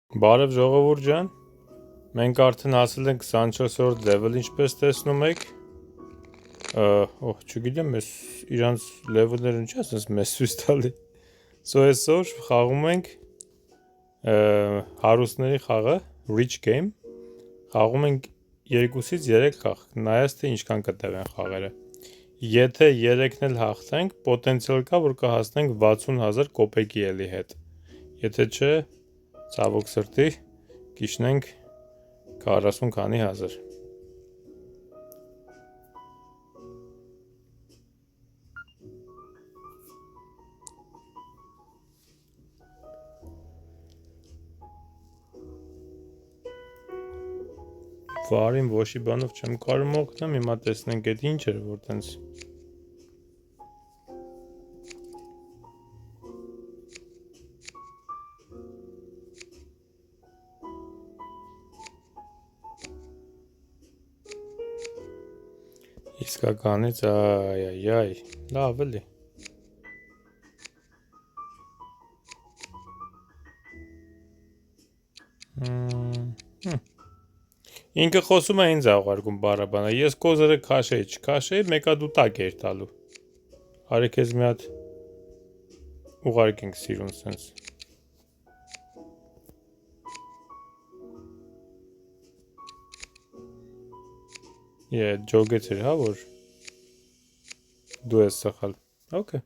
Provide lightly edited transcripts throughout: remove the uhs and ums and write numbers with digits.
Բարև ժողովուրդ ջան, մենք արդեն հասել ենք 24-րդ level, ինչպես տեսնում եք, չգիտեմ, ես իրանց level-ները ինչ ասես մեզ ցույց տալի, այսօր խաղում ենք հարուստների խաղը, Rich Game, խաղում ենք 2-ից 3 խաղ, նայած թե ինչքան կտևեն խաղերը, եթե 3-ն էլ հաղթենք, պոտենցիալ կա, որ կհասնենք 60,000 կոպեկի էլի հետ, եթե չէ, ցավոք սրտի, կիջնենք 40 քանի հազար։ Վարին ոչի բանով չեմ կարում օգնեմ, հիմա տեսնենք էդ ինչ էր, որ տենց իսկականից այ, լավ էլի։ Ինքը խոսում է ինձ աղարգում բարաբանը, ես կոզերը քաշեի, չքաշեի, մեկա դու տակ էր տալու։ Արի քեզ մի հատ ուղարկենք սիրուն սենց։ Ջոգեց էր, հա, որ դու ես սխալ, okay։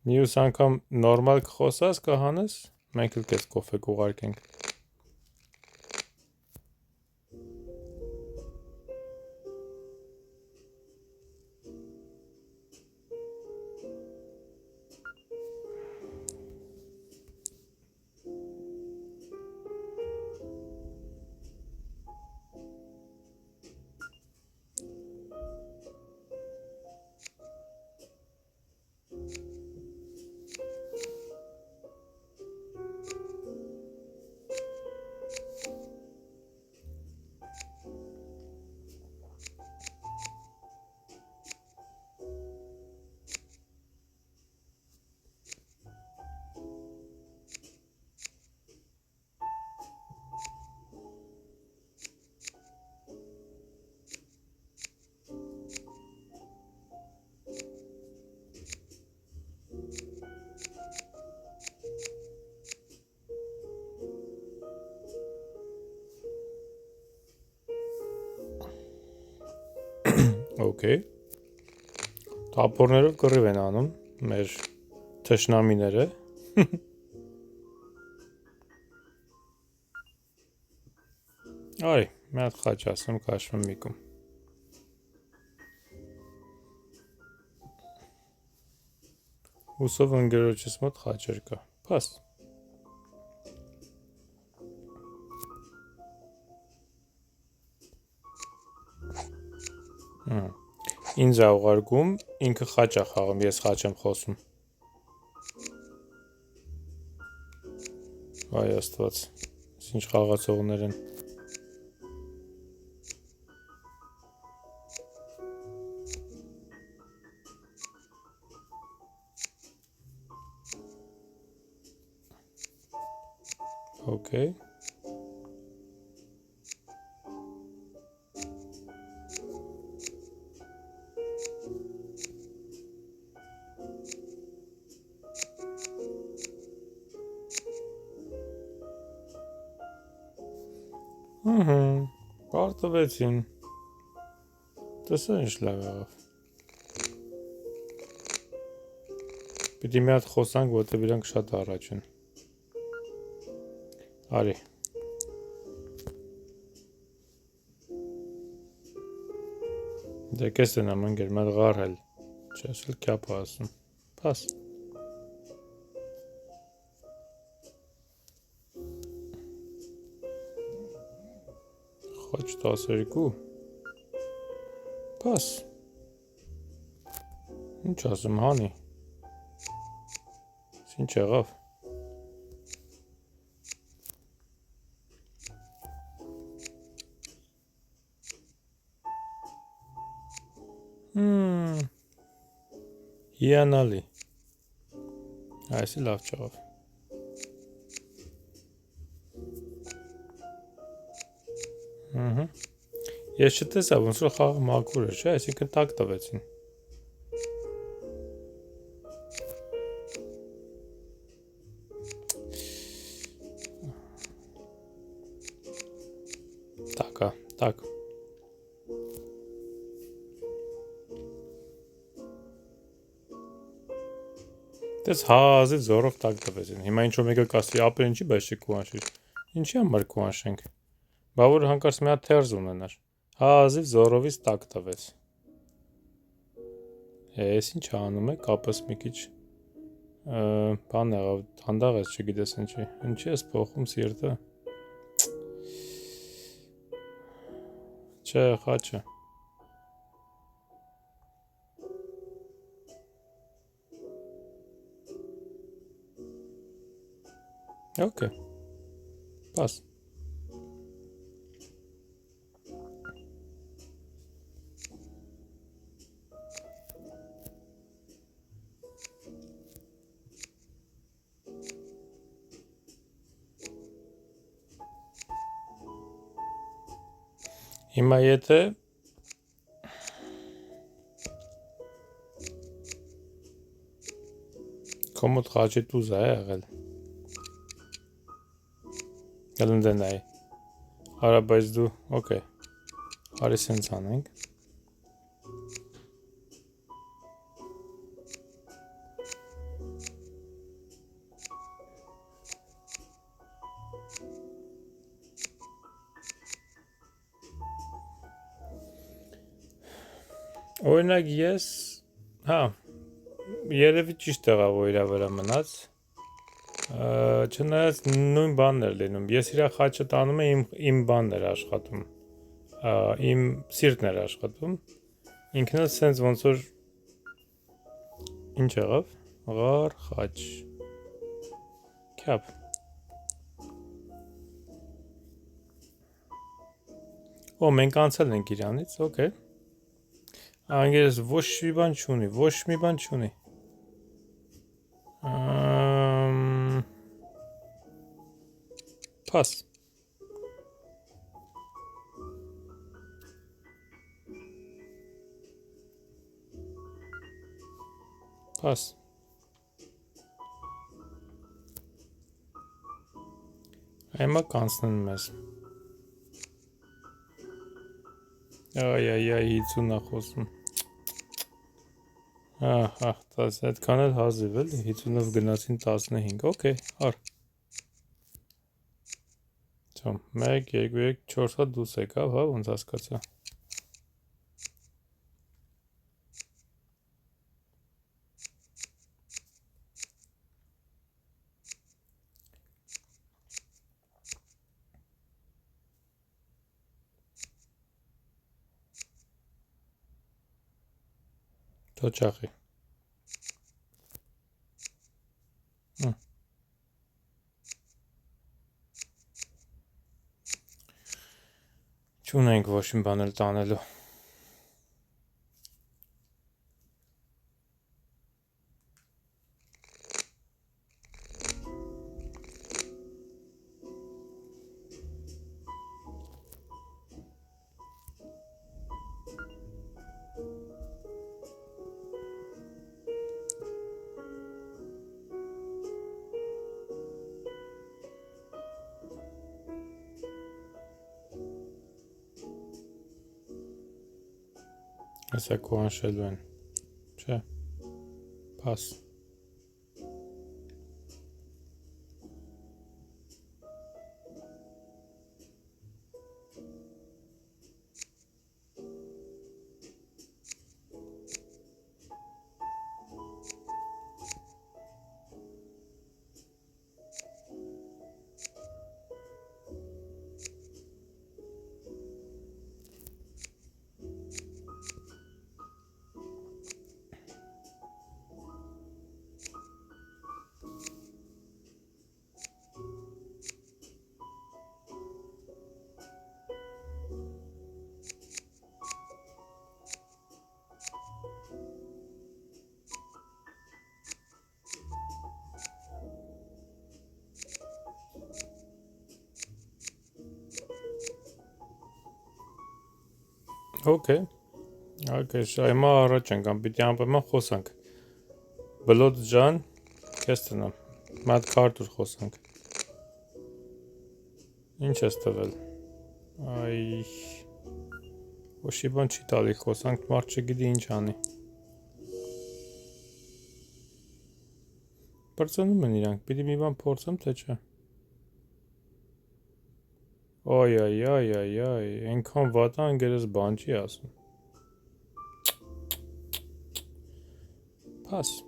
Մյուս անգամ նորմալ կխոսած կհանես, մենք էլ կես կոֆե կուղարկենք։ Okay, թափորներով կռիվ են անում, մեր թշնամիները, արի, մի հատ խաչ ասեմ, կաշվեմ միկում, հուսով ընգերոջս մոտ խաչեր կա, պաս, ինձ է ուղարկում, ինքը խաչ է խաղում, ես խաչ եմ խոսում։ Այ աստված, ինչ խաղացողներ են։ Okay։ Պարտվեցին, տեսա ինչ լավ եղավ, պիտի մի հատ խոսանք, որտև իրանք շատ առաջ են, արի, դե կես են ամնգեր, մատ ғարհել, չես էլ կյապ ասում, պաս, խաչ 12, պաս, ինչ ասում հանի, ինչ եղավ, հիանալի, Այսի լավ չեղավ։ Ես չտեսա, ոնց որ խաղը մաքուր էր, չէ, այսինքն տակ տվեցին։ Տակա, տակ։ Դες հազիվ զորով տակ տվեցին։ Հիմա ինչ-որ մեկը կասի, ապեր ինչի բայց չկուանշի։ Ինչի համար կուանշենք։ Բա որ հանկարծ մի հատ թերզ ունենար։ Հազիվ զորովից տակ տվեց։ Էս ինչ անում է, կապս մի քիչ բան եղավ, հանդաղ ես, չգիտես ինչի։ Ինչի ես փոխում սիրտը։ Չէ, խաչը։ Okay. Pass. Հիմա եթե կոմոդ խաչի տուզ է եղել։ Գալում դե նայ։ Արա բայց դու, okay։ Արի սենց անենք։ Օրինակ ես, հա, երևի ճիշտ եղավ որ իրա վրա մնաց, չնայած նույն բանն էր լինում, ես իրա խաչը տանում եմ իմ բանն էր աշխատում, իմ սիրտն էր աշխատում, ինքն էլ սենց ոնց որ, ինչ եղավ, ղար խաչ, քյապ, օ մենք անցել ենք իրանից, okay, անգերս ոչ մի բան չունի, ոչ մի բան չունի, Pass. Pass. Հիմա կանցնեն մեզ։ Այ, 50-ա խոսում։ Ահա, այդքան էլ հազիվ էլի, 50-ով գնացին 15, okay,ար։ Չոմ, 1, 2, 3, 4 հատ դուս եկավ, հա, ոնց հասկացա։ Թոչախի։ Չունենք ոչ մի բան էլ տանելու։ Հեսա կուանշելու են, չէ, պաս։ Okay. Okay, հիմա առաջ ենք, պիտի անպայման խոսանք։ Բլոդ ջան, քեզ տնամ։ Մատ քարտուր խոսանք։ Ինչ ես տվել։ Այ ոչի բան չի տալի խոսանք, մարդ չգիտի ինչ անի։ Բրծնում են իրանք, պիտի մի բան փորձեմ, թե չէ։ Այ, այնքան վատ անգերս բան չի ասում։ Pass.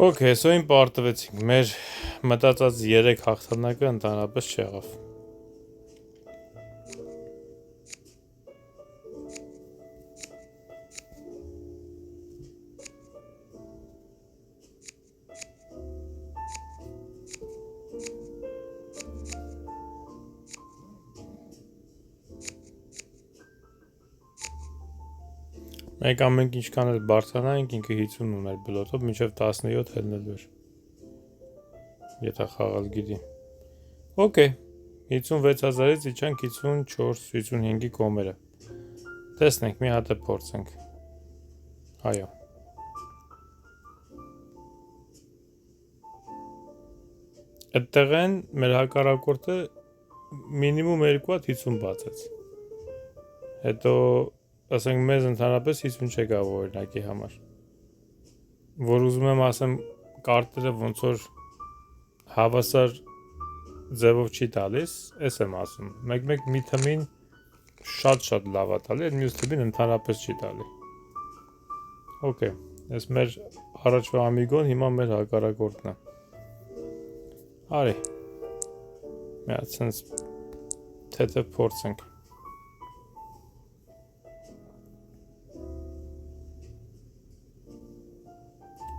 Okay, so իմ պարտվեցինք, մեր մտածած 3 հաղթանակը ընդհանրապես չեղավ։ Մենք ամենք ինչքան էլ բարձրանանք, ինքը 50 ուներ բլոթով, մինչև 17 հելնել էր։ Եթե խաղալ գիտի։ Okay, 56,000-ից իջանք 54-55-ի կոմերը։ Տեսնենք, մի հատ է փորձենք։ Այո։ Այդտեղ են մեր հակառակորդը մինիմում 2 հատ 50 բացեց։ Հետո ասենք մեզ ընդհանրապես 50 չեկա օրինակի համար։ Որ ուզում եմ ասեմ կարտերը ոնց որ հավասար ձևով չի տալիս, էս եմ ասում։ Մեկ մի թմին շատ լավ է տալի, այդ մյուս թմին ընդհանրապես չի տալի։ Okay, այս մեր առաջվա ամիգոն հիմա մեր հակառակորդն է։ Արի։ Մի հատ sense թեթև փորձենք։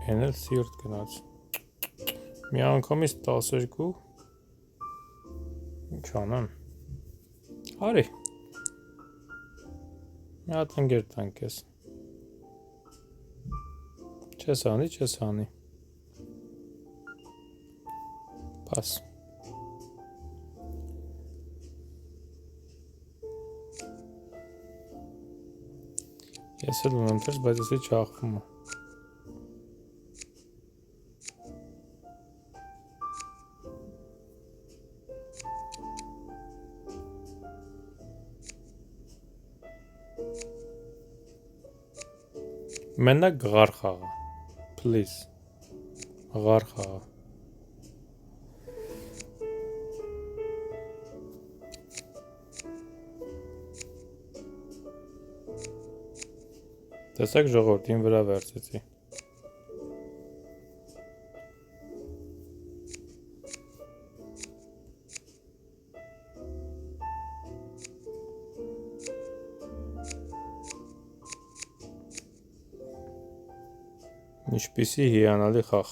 Էնել սիրտ գնաց։ Մի անգամից 12 ինչ անեմ։ Արի։ Մի հատ ընկեր տանք ես։ Չես անի։ Պաս։ Ես էլ ունեմ թերս, բայց եսի չախվում է։ Մենակ գղար խաղա, please, գղար խաղա։ Տեսակ ժողորդին վրա վերցեցի։ Ինչպիսի հիանալի խաղ։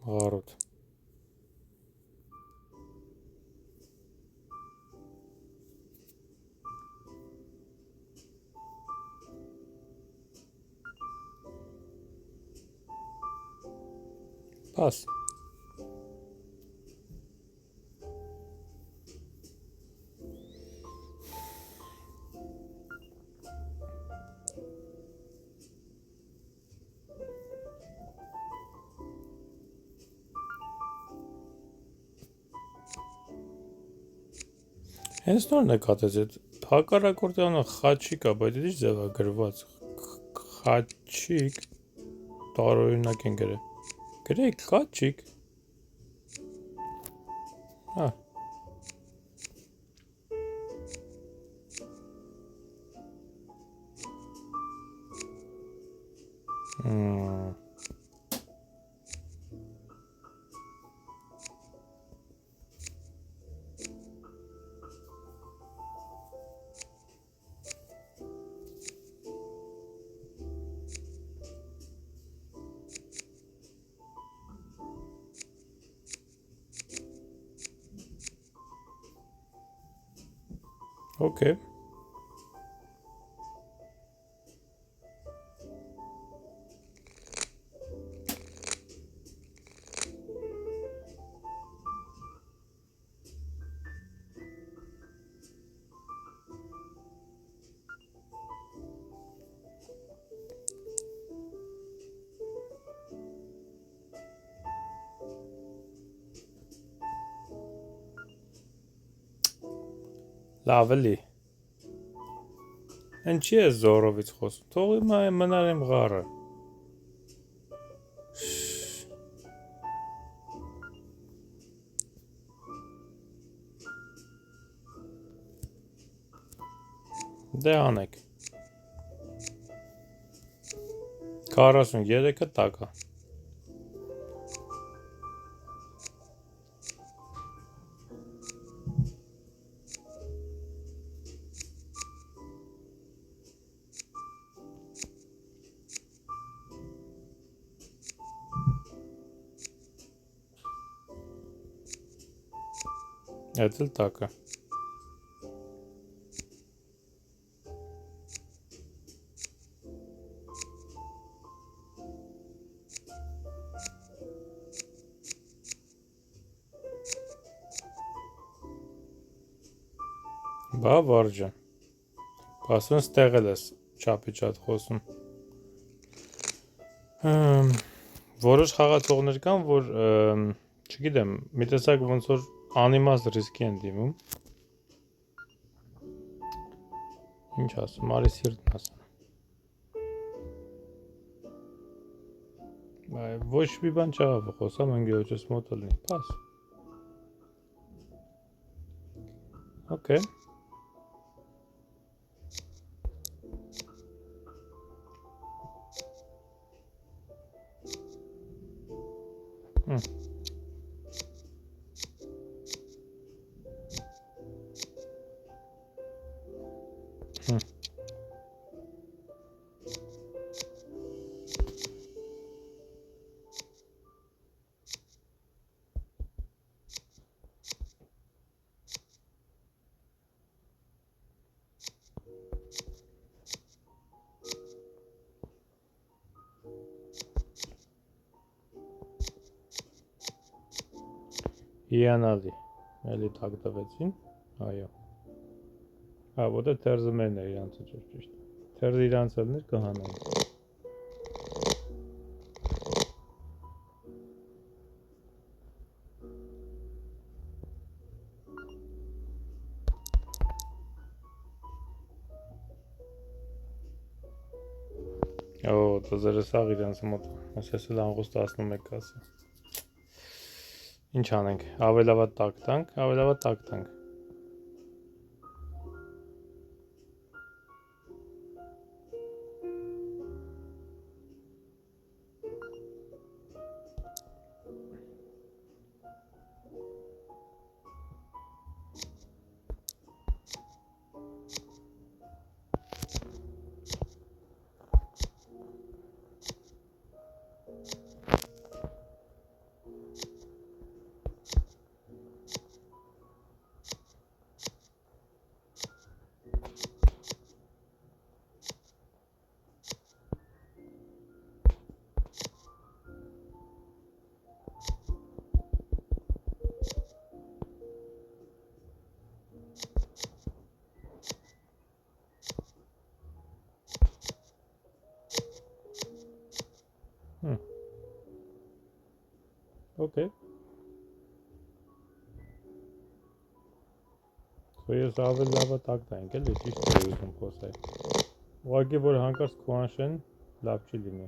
Ғարոտ։ Պաս։ Հենց նոր նկատեց այդ հակառակորդի անունը Խաչիկ է, բայց ինչ ձև է գրված։ Խաչիկ տարօրինակ են գրել։ Գրեք, կաչիկ։ Հա։ Okay. Լավ էլի։ Ինչի է զորովից խոսում։ Թող մնար իմ ղարը։ Դե անեք։ 43-ը տակա։ Այդ էլ տակը։ Բա վարջան։ Ասում ստեղել ես չապի չատ խոսում։ Որոշ խաղացողներ կան, որ չգիտեմ, մի տեսակ ոնց որ անիմաստ ռիսկի են դիմում։ Ինչ ասում, արի սիրտն ասում։ Ոչ մի բան չաղավ խոսամ, ընգեոջս մոտ լինի, պաս։ Okay. Իանալի, էլի տակ տվեցին, այո։ Հա, ոտը թերզը մերն է իրանցը ճիշտ։ Թերզը իրանց ելներ կհանային։ Օ, տզերը սաղ իրանց մոտ, ասես էլ անգուստ 11 կասը։ Ինչ անենք, ավելավատ տակ տանք, ավելավատ տակ տանք։ Okay. Ես ավել լավը տակ տանք էլ ես ճիշտ է ուզում խոսել։ Ուղղակի որ հանկարծ քո անշեն լավ չի լինի։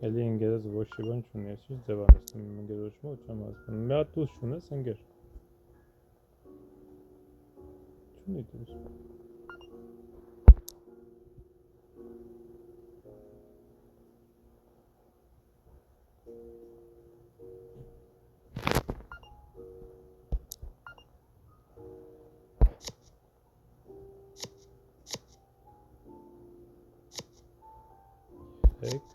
Էլի ընկերս ոչ մի բան չունի, ես ինչ ձև անցնում եմ ընկերոջը, ոչ չեմ ասում։ Մի հատ դուս չունես ընկեր։ Չունի դուս։ Եկ վերջ։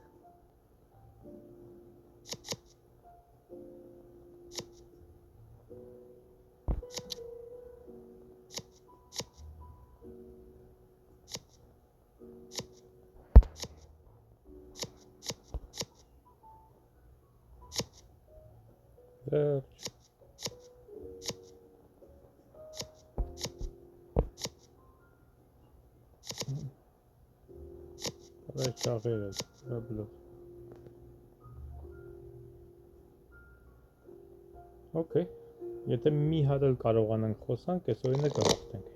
Այս ճաղեր է, բլոկ։ Okay, եթե մի հատ էլ կարողանանք խոսանք, այս օրինը կհաղթենք։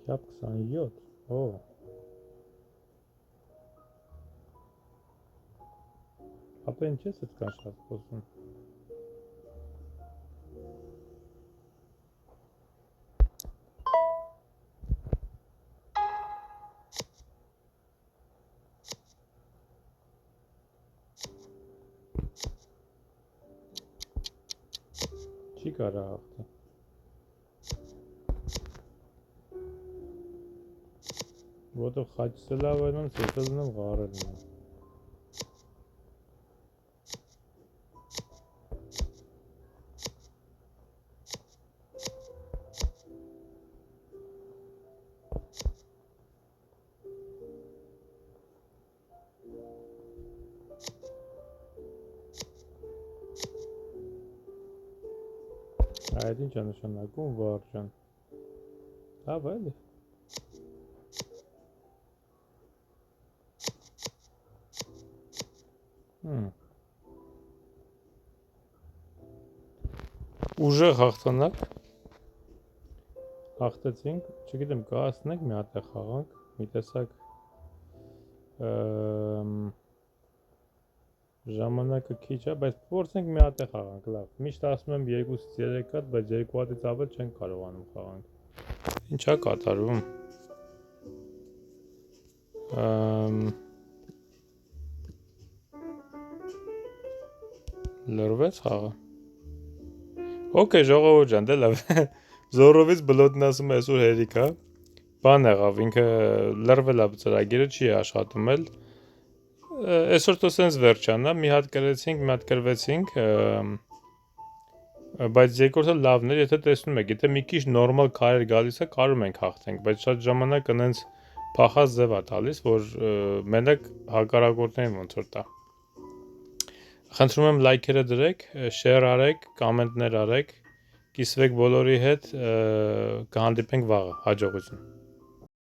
Չափ 27, օ։ Ապա ինչ ես այդքան շատ խոսում։ Չի կարա հաղթի։ Որտեղ խաչս է լավ այնում, սետել նեմ ғարել նեմ։ Այդ ինչ է նշանակում վարջան։ Լավ էլի։ Ուժեղ հաղթանակ։ Հաղթեցինք, չգիտեմ, կհասնենք մի հատ է խաղանք, մի տեսակ ժամանակը քիչ է, բայց փորձենք մի հատ է խաղանք, լավ։ Միշտ ասում եմ 2-ից 3 հատ, բայց 2 հատից ավել չենք կարողանում խաղանք։ Ինչ է կատարվում։ Լրվեց խաղը։ Okay, ժողովուրդ ջան, դե լավ։ Զորովից բլոդն ասում է այսօր հերիք է։ Բան եղավ, ինքը լրվել է ծրագիրը, չի աշխատում էլ։ Այսօր તો սենց վերջանա, մի հատ կրեցինք, մի հատ կրվեցինք, բայց երկրորդը լավն էր, եթե տեսնում եք, եթե մի քիչ նորմալ քարեր գալիս է, կարում ենք հաղթենք, բայց շատ ժամանակ այնց փախած ձև է տալիս, որ մենակ հակառակորդներին ոնց որ տա։ Խնդրում եմ լայքերը դրեք, շեյր արեք, կոմենտներ արեք, կիսվեք բոլորի հետ, կհանդիպենք վաղը, հաջողություն։